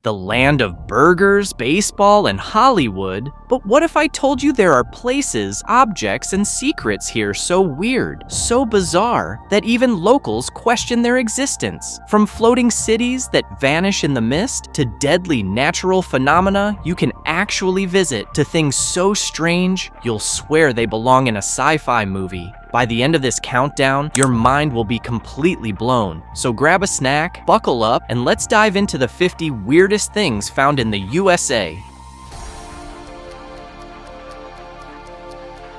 the land of burgers, baseball, and Hollywood. But what if I told you there are places, objects, and secrets here so weird, so bizarre, that even locals question their existence? From floating cities that vanish in the mist, to deadly natural phenomena you can actually visit, to things so strange you'll swear they belong in a sci-fi movie. By the end of this countdown, your mind will be completely blown. So grab a snack, buckle up, and let's dive into the 50 weirdest things found in the USA.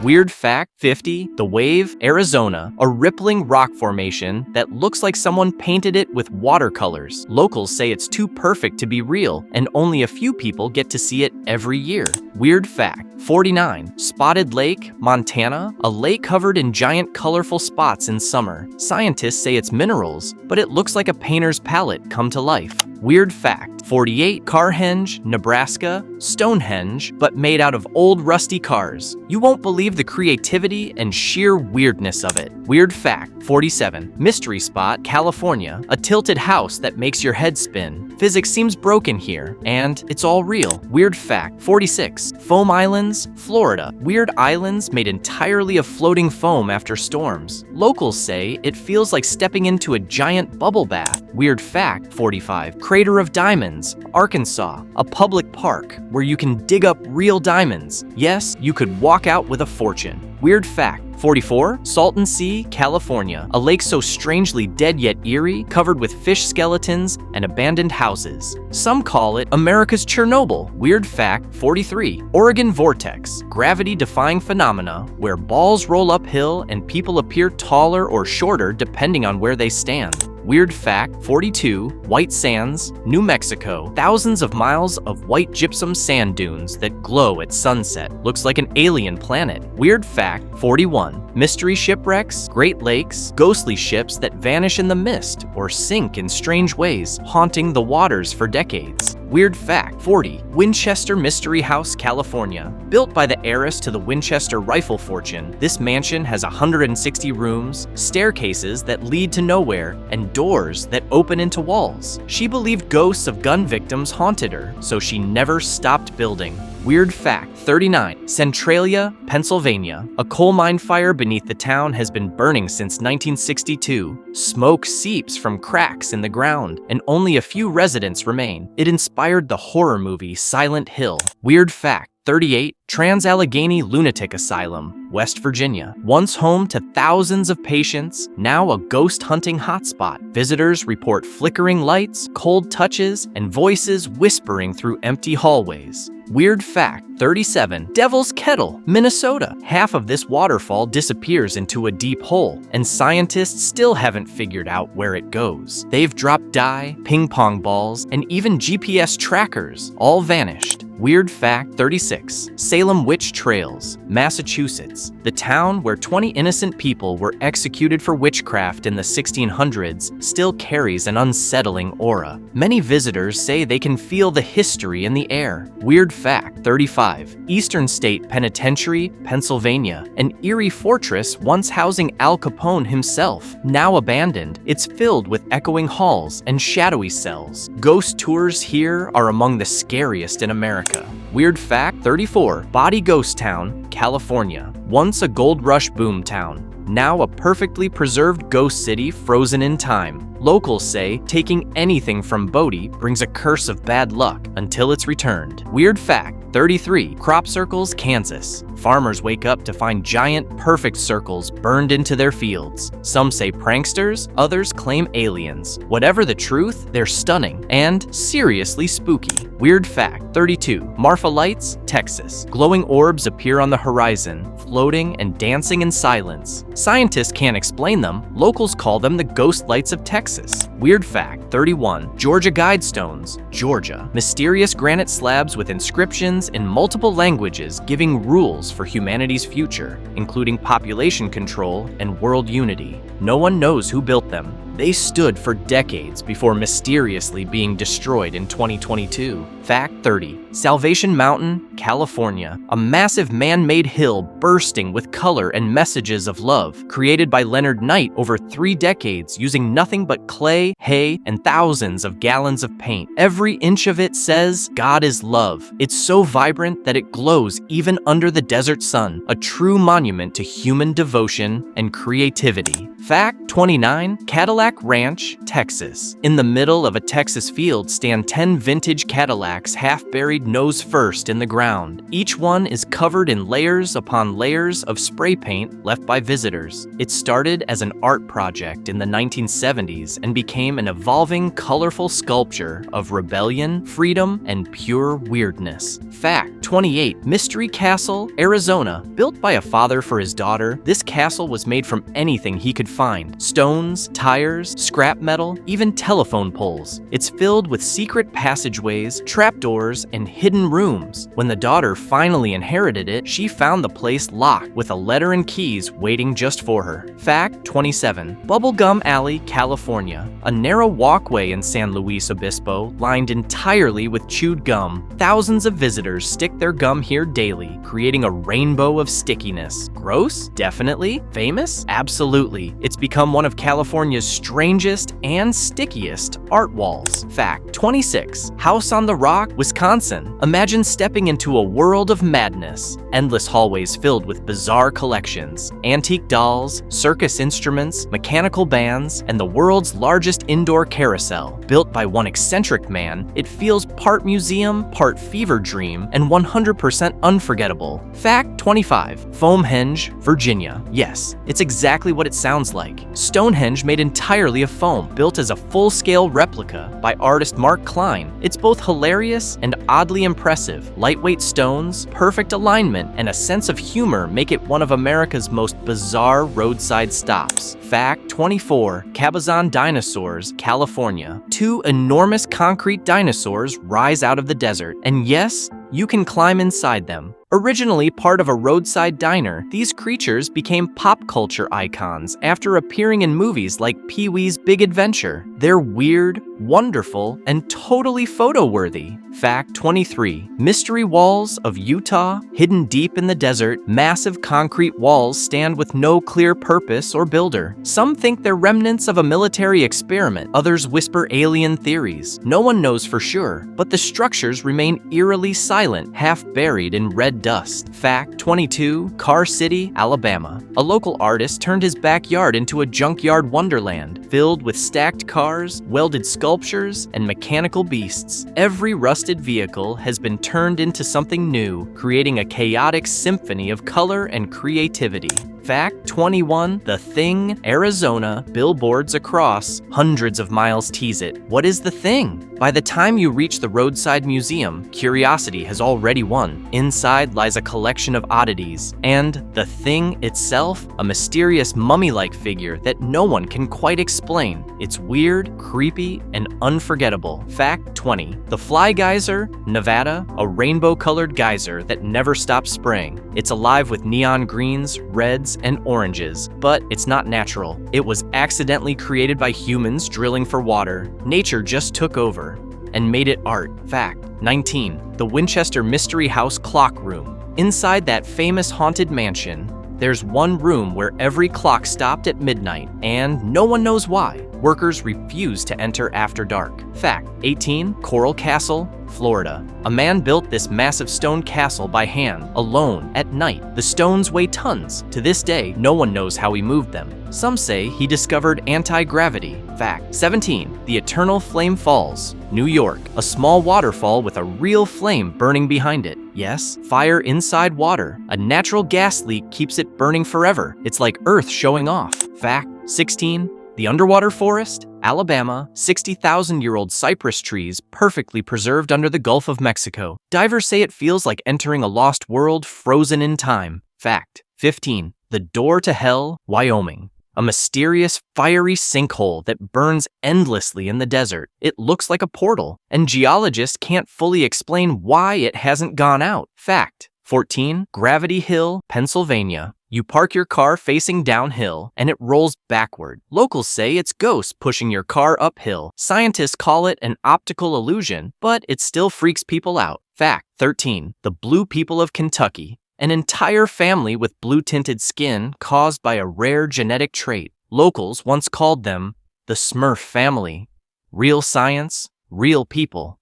Weird fact 50, The Wave, Arizona, a rippling rock formation that looks like someone painted it with watercolors. Locals say it's too perfect to be real, and only a few people get to see it every year. Weird fact 49, Spotted Lake, Montana, a lake covered in giant colorful spots in summer. Scientists say it's minerals, but it looks like a painter's palette come to life. Weird fact 48, Carhenge, Nebraska, Stonehenge, but made out of old rusty cars. You won't believe the creativity and sheer weirdness of it. Weird fact 47, Mystery Spot, California, a tilted house that makes your head spin. Physics seems broken here, and it's all real. Weird fact 46, Foam Islands, Florida, weird islands made entirely of floating foam after storms. Locals say it feels like stepping into a giant bubble bath. Weird fact 45, Crater of Diamonds, Arkansas, a public park where you can dig up real diamonds. Yes, you could walk out with a fortune. Weird fact 44, Salton Sea, California, a lake so strangely dead yet eerie, covered with fish skeletons and abandoned houses. Some call it America's Chernobyl. Weird fact 43, Oregon Vortex, gravity-defying phenomena where balls roll uphill and people appear taller or shorter depending on where they stand. Weird fact 42, White Sands, New Mexico, thousands of miles of white gypsum sand dunes that glow at sunset. Looks like an alien planet. Weird fact 41, Mystery Shipwrecks, Great Lakes, ghostly ships that vanish in the mist or sink in strange ways, haunting the waters for decades. Weird fact 40, Winchester Mystery House, California. Built by the heiress to the Winchester rifle fortune, this mansion has 160 rooms, staircases that lead to nowhere, and doors that open into walls. She believed ghosts of gun victims haunted her, so she never stopped building. Weird fact 39, Centralia, Pennsylvania. A coal mine fire beneath the town has been burning since 1962. Smoke seeps from cracks in the ground, and only a few residents remain. It inspired the horror movie Silent Hill. Weird fact 38, Trans-Allegheny Lunatic Asylum, West Virginia. Once home to thousands of patients, now a ghost hunting hotspot. Visitors report flickering lights, cold touches, and voices whispering through empty hallways. Weird fact 37, Devil's Kettle, Minnesota. Half of this waterfall disappears into a deep hole, and scientists still haven't figured out where it goes. They've dropped dye, ping pong balls, and even GPS trackers, all vanished. Weird fact 36, Salem Witch Trails, Massachusetts. The town where 20 innocent people were executed for witchcraft in the 1600s still carries an unsettling aura. Many visitors say they can feel the history in the air. Weird fact 35, Eastern State Penitentiary, Pennsylvania. An eerie fortress once housing Al Capone himself. Now abandoned, it's filled with echoing halls and shadowy cells. Ghost tours here are among the scariest in America. Weird fact 34, Body Ghost Town, California. Once a gold rush boom town, now a perfectly preserved ghost city frozen in time. Locals say taking anything from Bodie brings a curse of bad luck until it's returned. Weird fact 33, Crop Circles, Kansas. Farmers wake up to find giant, perfect circles burned into their fields. Some say pranksters, others claim aliens. Whatever the truth, they're stunning and seriously spooky. Weird fact 32, Marfa Lights, Texas. Glowing orbs appear on the horizon, floating and dancing in silence. Scientists can't explain them. Locals call them the ghost lights of Texas. Weird fact 31, Georgia Guidestones, Georgia. Mysterious granite slabs with inscriptions in multiple languages giving rules for humanity's future, including population control and world unity. No one knows who built them. They stood for decades before mysteriously being destroyed in 2022. Fact 30. Salvation Mountain, California. A massive man-made hill bursting with color and messages of love, created by Leonard Knight over 3 decades using nothing but clay, hay, and thousands of gallons of paint. Every inch of it says, God is love. It's so vibrant that it glows even under the desert sun, a true monument to human devotion and creativity. Fact 29. Cadillac Ranch, Texas. In the middle of a Texas field stand 10 vintage Cadillacs half-buried nose first in the ground. Each one is covered in layers upon layers of spray paint left by visitors. It started as an art project in the 1970s and became an evolving, colorful sculpture of rebellion, freedom, and pure weirdness. Fact 28. Mystery Castle, Arizona. Built by a father for his daughter, this castle was made from anything he could find: stones, tires, scrap metal, even telephone poles. It's filled with secret passageways, trapdoors, and hidden rooms. When the daughter finally inherited it, she found the place locked with a letter and keys waiting just for her. Fact 27. Bubblegum Alley, California. A narrow walkway in San Luis Obispo, lined entirely with chewed gum. Thousands of visitors stick their gum here daily, creating a rainbow of stickiness. Gross? Definitely. Famous? Absolutely. It's become one of California's strangest and stickiest art walls. Fact 26. House on the Rock, Wisconsin. Imagine stepping into a world of madness. Endless hallways filled with bizarre collections, antique dolls, circus instruments, mechanical bands, and the world's largest indoor carousel. Built by one eccentric man, it feels part museum, part fever dream, and 100% unforgettable. Fact 25. Foamhenge, Virginia. Yes, it's exactly what it sounds like. Stonehenge made entirely of foam, built as a full-scale replica by artist Mark Klein. It's both hilarious and oddly impressive. Lightweight stones, perfect alignment, and a sense of humor make it one of America's most bizarre roadside stops. Fact 24. Cabazon Dinosaurs, California. 2 enormous concrete dinosaurs rise out of the desert, and yes, you can climb inside them. Originally part of a roadside diner, these creatures became pop culture icons after appearing in movies like Pee-wee's Big Adventure. They're weird, wonderful, and totally photo-worthy. Fact 23. Mystery Walls of Utah. Hidden deep in the desert, massive concrete walls stand with no clear purpose or builder. Some think they're remnants of a military experiment. Others whisper alien theories. No one knows for sure, but the structures remain eerily silent, half buried in red dust. Fact 22. Car City, Alabama. A local artist turned his backyard into a junkyard wonderland, filled with stacked cars, welded sculptures, and mechanical beasts. Every rusted vehicle has been turned into something new, creating a chaotic symphony of color and creativity. Fact 21. The Thing, Arizona. Billboards across hundreds of miles tease it. What is the Thing? By the time you reach the roadside museum, curiosity has already won. Inside lies a collection of oddities, and the Thing itself, a mysterious mummy-like figure that no one can quite explain. It's weird, creepy, and unforgettable. Fact 20. The Fly Geyser, Nevada. A rainbow-colored geyser that never stops spraying. It's alive with neon greens, reds, and oranges, but it's not natural. It was accidentally created by humans drilling for water. Nature just took over and made it art. Fact 19. The Winchester Mystery House Clock Room. Inside that famous haunted mansion, there's one room where every clock stopped at midnight, and no one knows why. Workers refuse to enter after dark. Fact 18. Coral Castle, Florida. A man built this massive stone castle by hand, alone, at night. The stones weigh tons. To this day, no one knows how he moved them. Some say he discovered anti-gravity. Fact 17. The Eternal Flame Falls, New York. A small waterfall with a real flame burning behind it. Yes, fire inside water. A natural gas leak keeps it burning forever. It's like Earth showing off. Fact 16. The Underwater Forest, Alabama. 60,000-year-old cypress trees perfectly preserved under the Gulf of Mexico. Divers say it feels like entering a lost world frozen in time. Fact 15. The Door to Hell, Wyoming. A mysterious, fiery sinkhole that burns endlessly in the desert. It looks like a portal, and geologists can't fully explain why it hasn't gone out. Fact 14. Gravity Hill, Pennsylvania. You park your car facing downhill, and it rolls backward. Locals say it's ghosts pushing your car uphill. Scientists call it an optical illusion, but it still freaks people out. Fact 13. The blue people of Kentucky. An entire family with blue-tinted skin caused by a rare genetic trait. Locals once called them the Smurf family. Real science, real people.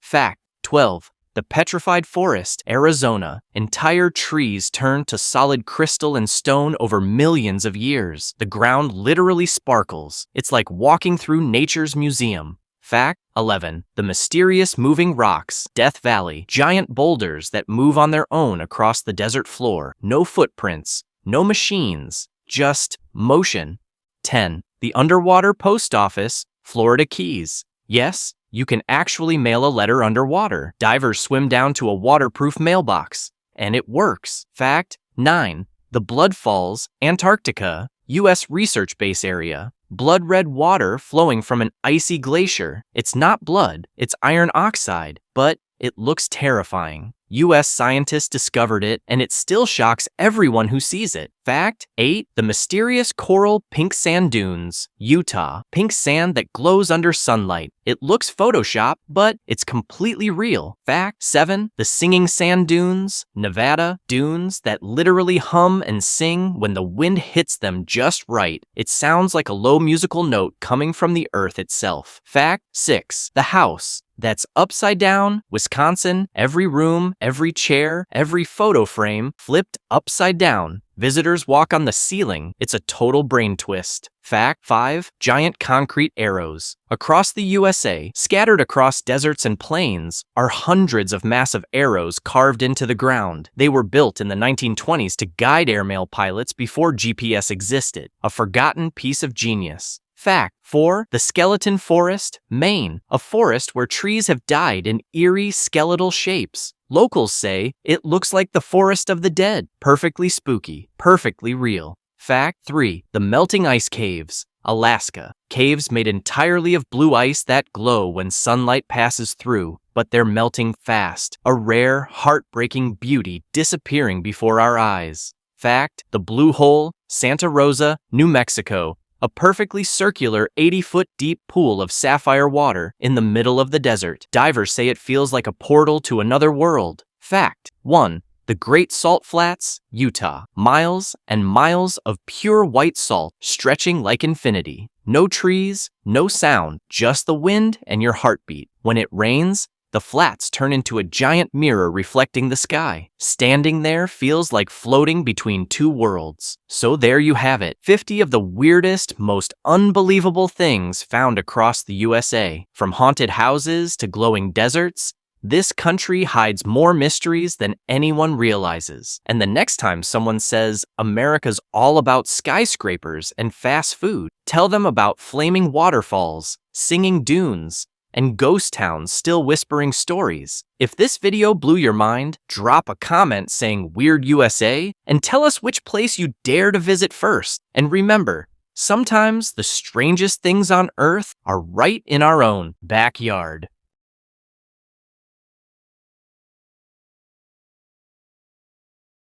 Fact 12. The petrified forest, Arizona. Entire trees turned to solid crystal and stone over millions of years. The ground literally sparkles. It's like walking through nature's museum. Fact 11. The mysterious moving rocks, Death Valley. Giant boulders that move on their own across the desert floor. No footprints, no machines, just motion. 10. The underwater post office, Florida Keys. Yes, you can actually mail a letter underwater. Divers swim down to a waterproof mailbox, and it works. Fact 9. The Blood Falls, Antarctica, U.S. research base area. Blood red water flowing from an icy glacier. It's not blood, it's iron oxide, but it looks terrifying. U.S. scientists discovered it, and it still shocks everyone who sees it. Fact 8. The mysterious coral pink sand dunes, Utah. Pink sand that glows under sunlight. It looks Photoshop, but it's completely real. Fact 7. The singing sand dunes, Nevada. Dunes that literally hum and sing when the wind hits them just right. It sounds like a low musical note coming from the earth itself. Fact 6. The house that's upside down, Wisconsin. Every room, every chair, every photo frame flipped upside down. Visitors walk on the ceiling. It's a total brain twist. Fact 5. Giant concrete arrows. Across the USA, scattered across deserts and plains, are hundreds of massive arrows carved into the ground. They were built in the 1920s to guide airmail pilots before GPS existed. A forgotten piece of genius. Fact 4. The Skeleton Forest, Maine. A forest where trees have died in eerie skeletal shapes. Locals say it looks like the forest of the dead. Perfectly spooky, perfectly real. Fact 3. The Melting Ice Caves, Alaska. Caves made entirely of blue ice that glow when sunlight passes through, but they're melting fast. A rare, heartbreaking beauty disappearing before our eyes. Fact: the Blue Hole, Santa Rosa, New Mexico. A perfectly circular 80-foot deep pool of sapphire water in the middle of the desert. Divers say it feels like a portal to another world. Fact: 1. The Great Salt Flats, Utah. Miles and miles of pure white salt stretching like infinity. No trees, no sound, just the wind and your heartbeat. When it rains, the flats turn into a giant mirror reflecting the sky. Standing there feels like floating between two worlds. So there you have it, 50 of the weirdest, most unbelievable things found across the USA. From haunted houses to glowing deserts, this country hides more mysteries than anyone realizes. And the next time someone says America's all about skyscrapers and fast food, tell them about flaming waterfalls, singing dunes, and ghost towns still whispering stories. If this video blew your mind, drop a comment saying Weird USA and tell us which place you dare to visit first. And remember, sometimes the strangest things on Earth are right in our own backyard.